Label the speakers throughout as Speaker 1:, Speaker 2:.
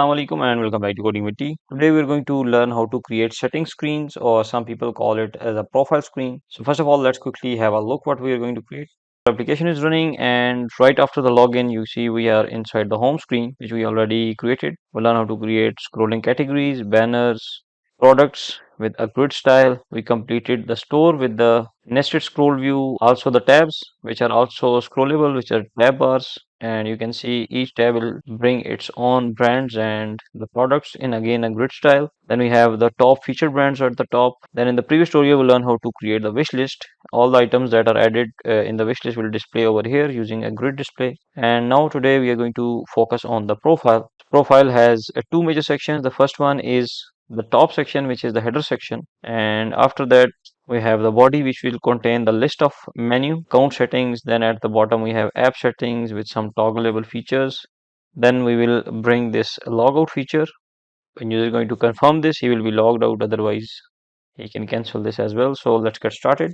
Speaker 1: Assalamualaikum and welcome back to Coding with T. Today we're going to learn how to create setting screens, or some people call it as a profile screen. So first of all, let's quickly have a look what we are going to create. The application is running, and right after the login you see we are inside the home screen which we already created. We'll learn how to create scrolling categories, banners, products with a grid style. We completed the store with the nested scroll view, also the tabs which are also scrollable, which are tab bars, and you can see each tab will bring its own brands and the products in again a grid style. Then we have the top featured brands at the top. Then in the previous tutorial we'll learn how to create the wish list. All the items that are added in the wish list will display over here using a grid display. And now today we are going to focus on the profile. Profile has two major sections. The first one is the top section, which is the header section, and after that we have the body, which will contain the list of menu count settings. Then at the bottom we have app settings with some toggleable features. Then we will bring this logout feature. When user is going to confirm this, he will be logged out, otherwise he can cancel this as well. So let's get started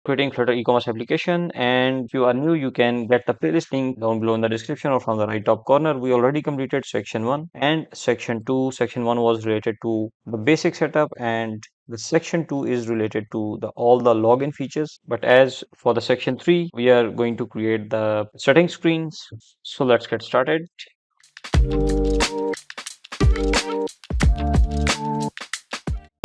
Speaker 1: creating Flutter e-commerce application. And if you are new, you can get the playlist link down below in the description or from the right top corner. We already completed section 1 and section 2. Section 1 was related to the basic setup, and the section 2 is related to all the login features. But as for the section 3, we are going to create the setting screens. So let's get started.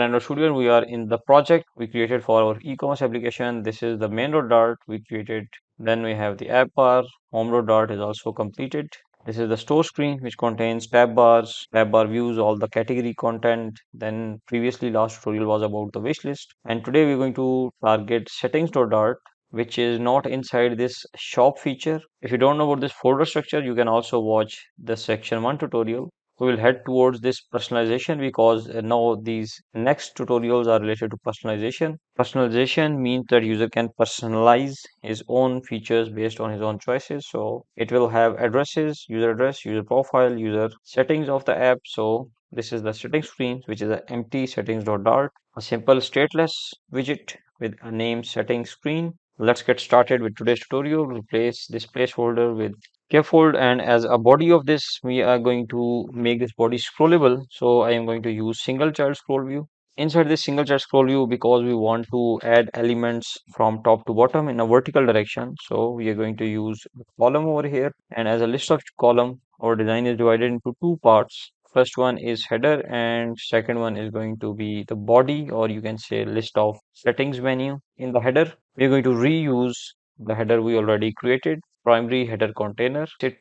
Speaker 1: Android Studio, and we are in the project we created for our e-commerce application. This is the main.dart we created. Then we have the app bar. Home.dart is also completed. This is the store screen, which contains tab bars, tab bar views, all the category content. Then previously last tutorial was about the wish list, and today we're going to target settings.dart, which is not inside this shop feature. If you don't know about this folder structure, you can also watch the section 1 tutorial. We will head towards this personalization because now these next tutorials are related to personalization. Personalization means that user can personalize his own features based on his own choices. So it will have addresses, user address, user profile, user settings of the app. So this is the settings screen, which is an empty settings.dart, a simple stateless widget with a name settings screen. Let's get started with today's tutorial. Replace this placeholder with scaffold, and as a body of this we are going to make this body scrollable. So I am going to use single child scroll view. Inside this single child scroll view, because we want to add elements from top to bottom in a vertical direction, so we are going to use the column over here. And as a list of column, our design is divided into two parts. First one is header, and second one is going to be the body, or you can say list of settings menu. In the header, we are going to reuse the header we already created, primary header container. It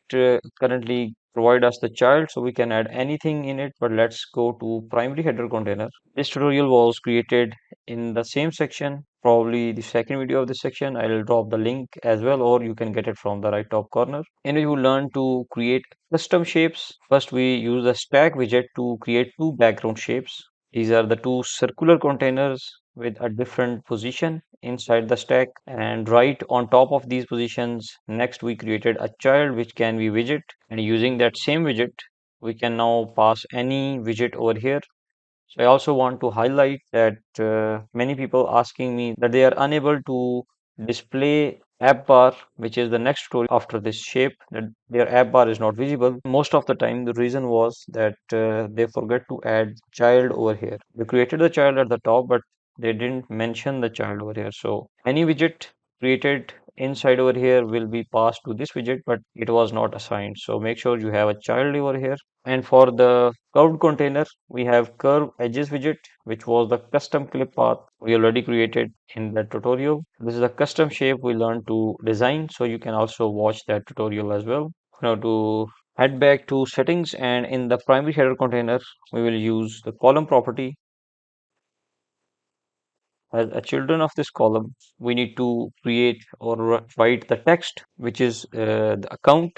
Speaker 1: currently provide us the child, so we can add anything in it, but let's go to primary header container. This tutorial was created in the same section, probably the second video of this section. I'll drop the link as well, or you can get it from the right top corner. And you will learn to create custom shapes. First we use the stack widget to create two background shapes. These are the two circular containers with a different position inside the stack, and right on top of these positions, next we created a child which can be widget, and using that same widget we can now pass any widget over here. So I also want to highlight that many people asking me that they are unable to display app bar, which is the next tutorial after this shape, that their app bar is not visible. Most of the time the reason was that they forget to add child over here. They created the child at the top, but they didn't mention the child over here. So any widget created inside over here will be passed to this widget, but it was not assigned. So make sure you have a child over here. And for the curved container, we have curve edges widget, which was the custom clip path we already created in that tutorial. This is a custom shape we learned to design, so you can also watch that tutorial as well. Now to head back to settings, and in the primary header container, we will use the column property. As a children of this column, we need to create or write the text, which is the account.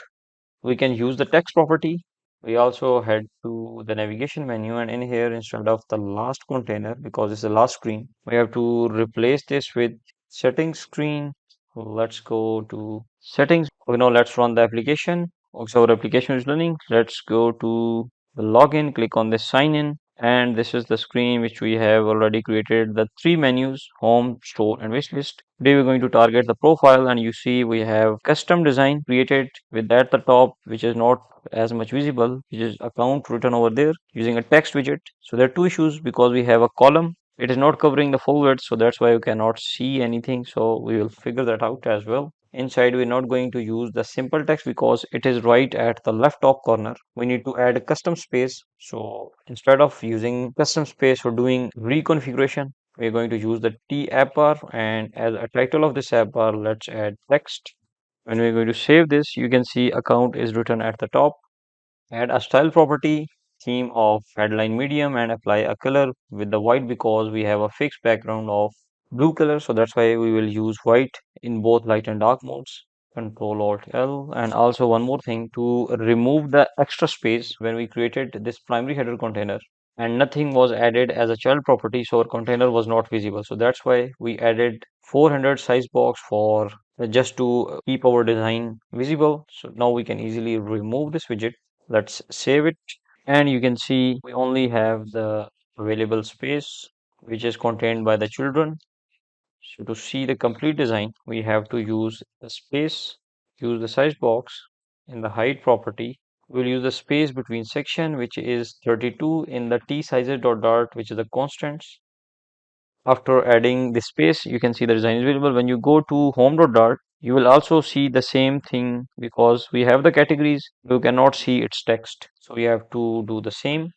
Speaker 1: We can use the text property. We also head to the navigation menu, and in here, instead of the last container, because it's the last screen, we have to replace this with settings screen. So let's go to settings. Okay, now let's run the application. Also, our application is running. Let's go to the login, click on the sign in, And this is the screen which we have already created the three menus: home, store, and wishlist. Today we're going to target the profile, and you see we have custom design created with at the top, which is not as much visible, which is account written over there using a text widget. So there are two issues because we have a column. It is not covering the full width, so that's why you cannot see anything. So we will figure that out as well. Inside, we're not going to use the simple text because it is right at the left top corner. We need to add a custom space. So instead of using custom space or doing reconfiguration, we're going to use the T app bar, and as a title of this app bar, let's add text. When we're going to save this, you can see account is written at the top. Add a style property, theme of headline medium, and apply a color with the white because we have a fixed background of blue color. So that's why we will use white in both light and dark modes. Control Alt L. And also one more thing, to remove the extra space when we created this primary header container and nothing was added as a child property, so our container was not visible. So that's why we added 400 size box for just to keep our design visible. So now we can easily remove this widget. Let's save it, and you can see we only have the available space which is contained by the children. So to see the complete design, we have to use the space, use the size box in the height property. We'll use the space between section, which is 32 in the t sizes dot dart, which is the constants. After adding the space, you can see the design is visible. When you go to home dot dart, you will also see the same thing because we have the categories. You cannot see its text. So we have to do the same.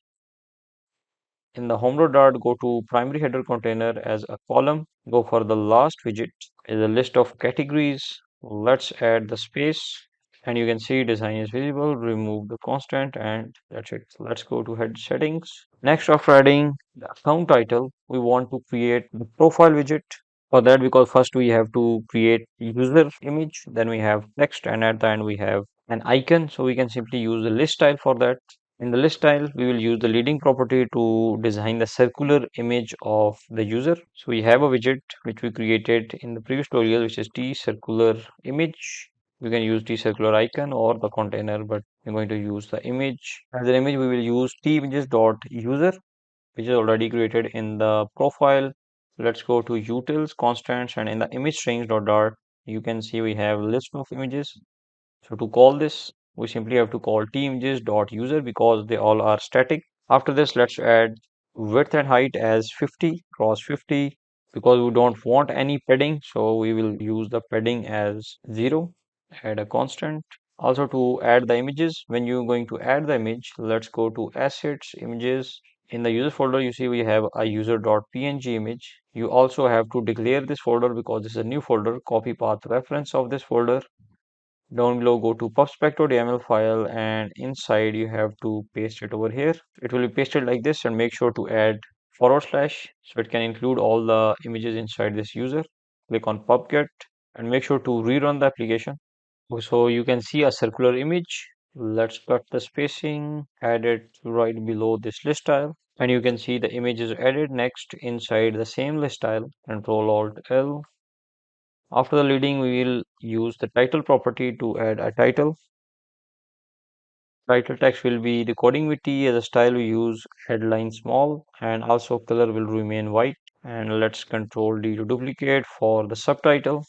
Speaker 1: In the home dart, go to primary header container as a column. Go for the last widget is a list of categories. Let's add the space, and you can see design is visible. Remove the constant, and that's it. Let's go to head settings. Next, after adding the account title, we want to create the profile widget. For that, because first we have to create user image, then we have text, and at the end we have an icon. So we can simply use the list style for that. In the list style, we will use the leading property to design the circular image of the user. So we have a widget which we created in the previous tutorial, which is T circular image. We can use T circular icon or the container, but we're going to use the image. As an image, we will use T images dot user, which is already created in the profile. Let's go to utils, constants, and in the image strings dot dart, you can see we have list of images. So to call this, we simply have to call timages.user because they all are static. After this, let's add width and height as 50, cross 50, because we don't want any padding. So we will use the padding as 0, add a constant. Also to add the images, when you're going to add the image, let's go to assets, images. In the user folder, you see we have a user.png image. You also have to declare this folder because this is a new folder. Copy path reference of this folder. Down below, go to pubspec.yaml file, and inside you have to paste it over here. It will be pasted like this, and make sure to add forward slash so it can include all the images inside this user. Click on pubget and make sure to rerun the application. So you can see a circular image. Let's cut the spacing, add it right below this list style, and you can see the image is added next inside the same list style. Control Alt L. After the leading, we will use the title property to add a title. Title text will be the coding with T. As a style, we use headline small, and also color will remain white. And let's Control D to duplicate. For the subtitle,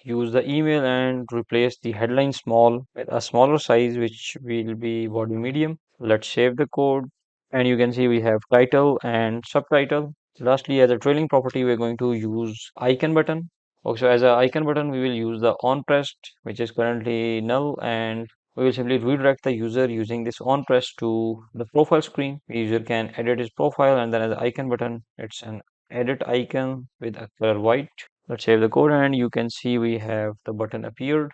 Speaker 1: use the email and replace the headline small with a smaller size, which will be body medium. Let's save the code, and you can see we have title and subtitle. Lastly, as a trailing property, we're going to use icon button. Also, as an icon button, we will use the on pressed, which is currently null, and we will simply redirect the user using this on press to the profile screen. The user can edit his profile, and then as an icon button, it's an edit icon with a color white. Let's save the code, and you can see we have the button appeared.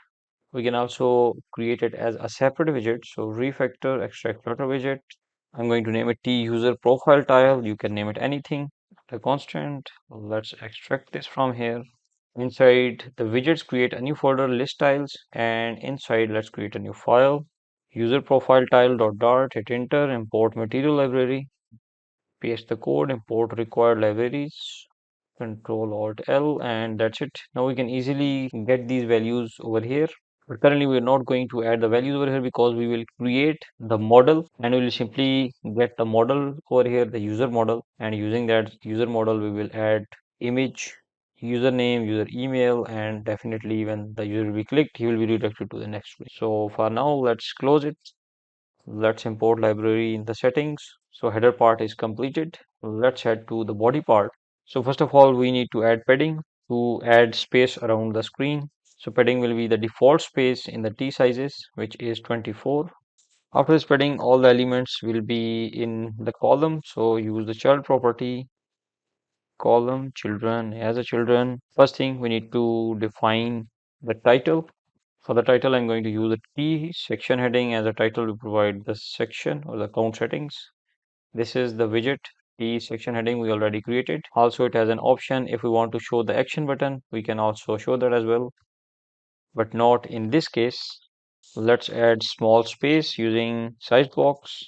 Speaker 1: We can also create it as a separate widget. So refactor, extract Flutter widget. I'm going to name it T user profile tile. You can name it anything. The constant. Let's extract this from here. Inside the widgets, create a new folder, list tiles, and inside let's create a new file. User profile tile dot dart. Hit enter. Import material library. Paste the code. Import required libraries. Control Alt L, and that's it. Now we can easily get these values over here. But currently, we are not going to add the values over here because we will create the model and we will simply get the model over here, the user model. And using that user model, we will add image, username, user email, and definitely when the user will be clicked, he will be redirected to the next page. So for now, let's close it. Let's import library in the settings. So header part is completed. Let's head to the body part. So first of all, we need to add padding to add space around the screen. So padding will be the default space in the T sizes, which is 24. After this padding, all the elements will be in the column. So use the child property, column, children, as a children. First thing, we need to define the title. For the title, I'm going to use a T section heading as a title to provide the section or the count settings. This is the widget T section heading we already created. Also, it has an option if we want to show the action button, we can also show that as well, but not in this case. Let's add small space using size box.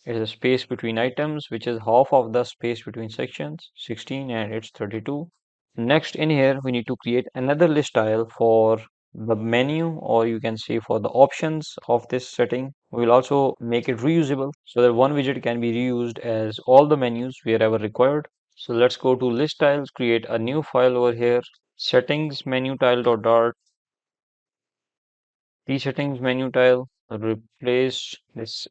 Speaker 1: It is a space between items, which is half of the space between sections, 16 and it's 32. Next in here, we need to create another list tile for the menu, or you can say for the options of this setting. We will also make it reusable so that one widget can be reused as all the menus wherever required. So let's go to list tiles, create a new file over here, settings menu tile.dart, settings menu tile, replace this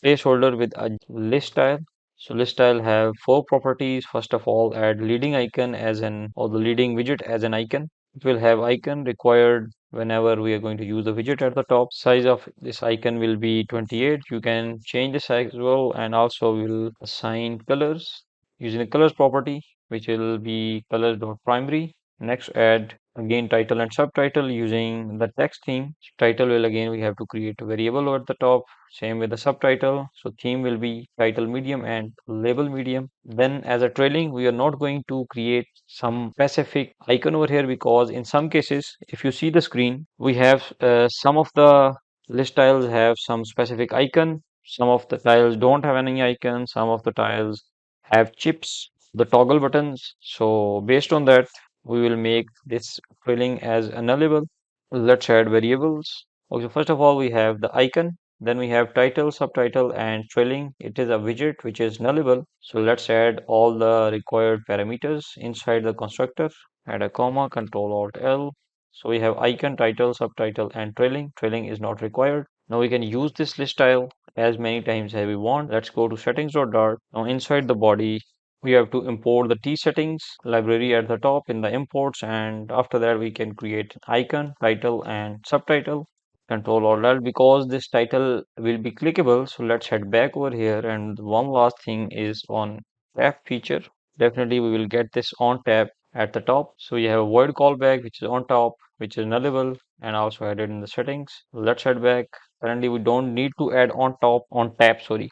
Speaker 1: placeholder with a list tile. So list tile have four properties. First of all, add leading icon as an or the leading widget as an icon. It will have icon required whenever we are going to use the widget at the top. Size of this icon will be 28. You can change the size as well, and also we'll assign colors using the colors property, which will be colors.primary. Next, add again title and subtitle using the text theme. Title will again we have to create a variable at the top. Same with the subtitle. So theme will be title medium and label medium. Then as a trailing, we are not going to create some specific icon over here because in some cases, if you see the screen, we have some of the list tiles have some specific icon. Some of the tiles don't have any icon. Some of the tiles have chips, the toggle buttons. So based on that, we will make this trailing as a nullable. Let's add variables. Okay, first of all, we have the icon. Then we have title, subtitle, and trailing. It is a widget which is nullable. So let's add all the required parameters inside the constructor. Add a comma, Control Alt L. So we have icon, title, subtitle, and trailing. Trailing is not required. Now we can use this list style as many times as we want. Let's go to settings.dart. Now inside the body, we have to import the T settings library at the top in the imports, and after that we can create icon, title, and subtitle. Control or Alt because this title will be clickable. So let's head back over here, and one last thing is on tab feature. Definitely we will get this on tab at the top. So you have a void callback which is on top, which is nullable and also added in the settings. Let's head back. Currently we don't need to add on top on tab, sorry.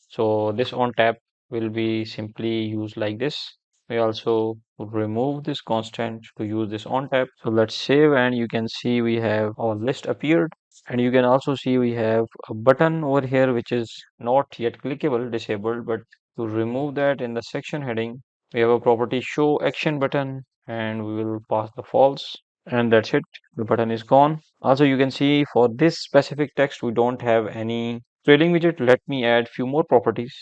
Speaker 1: So this on tab will be simply used like this. We also remove this constant to use this on tab. So let's save, and you can see we have our list appeared, and you can also see we have a button over here which is not yet clickable, disabled, but to remove that in the section heading, we have a property show action button and we will pass the false, and that's it. The button is gone. Also, you can see for this specific text, we don't have any trailing widget. Let me add few more properties.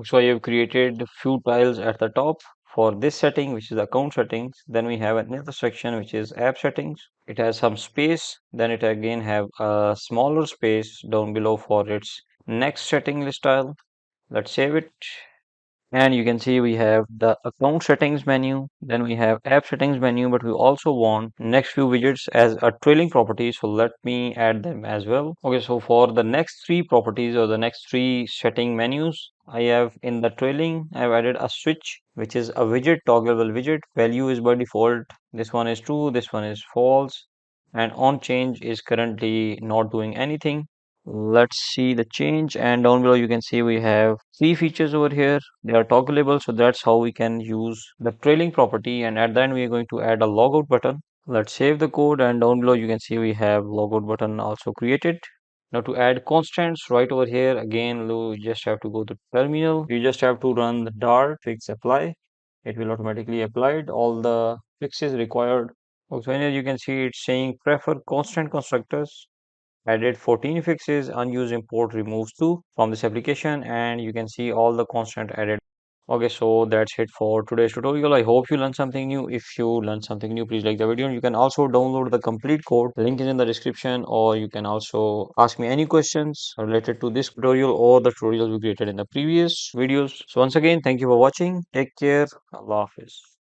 Speaker 1: So I have created few tiles at the top for this setting, which is account settings. Then we have another section, which is app settings. It has some space. Then it again have a smaller space down below for its next setting list tile. Let's save it. And you can see we have the account settings menu, then we have app settings menu, but we also want next few widgets as a trailing property. So let me add them as well. Okay, so for the next three properties or the next three setting menus, I have in the trailing, I've added a switch, which is a widget, toggleable widget. Value is by default. This one is true, this one is false, and on change is currently not doing anything. Let's see the change, and down below you can see we have three features over here. They are toggleable, so that's how we can use the trailing property, and at the end we are going to add a logout button. Let's save the code, and down below you can see we have logout button also created. Now to add constants right over here, again you just have to go to terminal. You just have to run the dart fix apply. It will automatically applied all the fixes required. Also here you can see it's saying prefer constant constructors. added 14 fixes, unused import removes 2 from this application, and you can see all the constant added. Okay, so that's it for today's tutorial. I hope you learned something new. If you learned something new, please like the video. And you can also download the complete code. Link is in the description, or you can also ask me any questions related to this tutorial or the tutorials we created in the previous videos. So once again, thank you for watching. Take care. Allah Hafiz.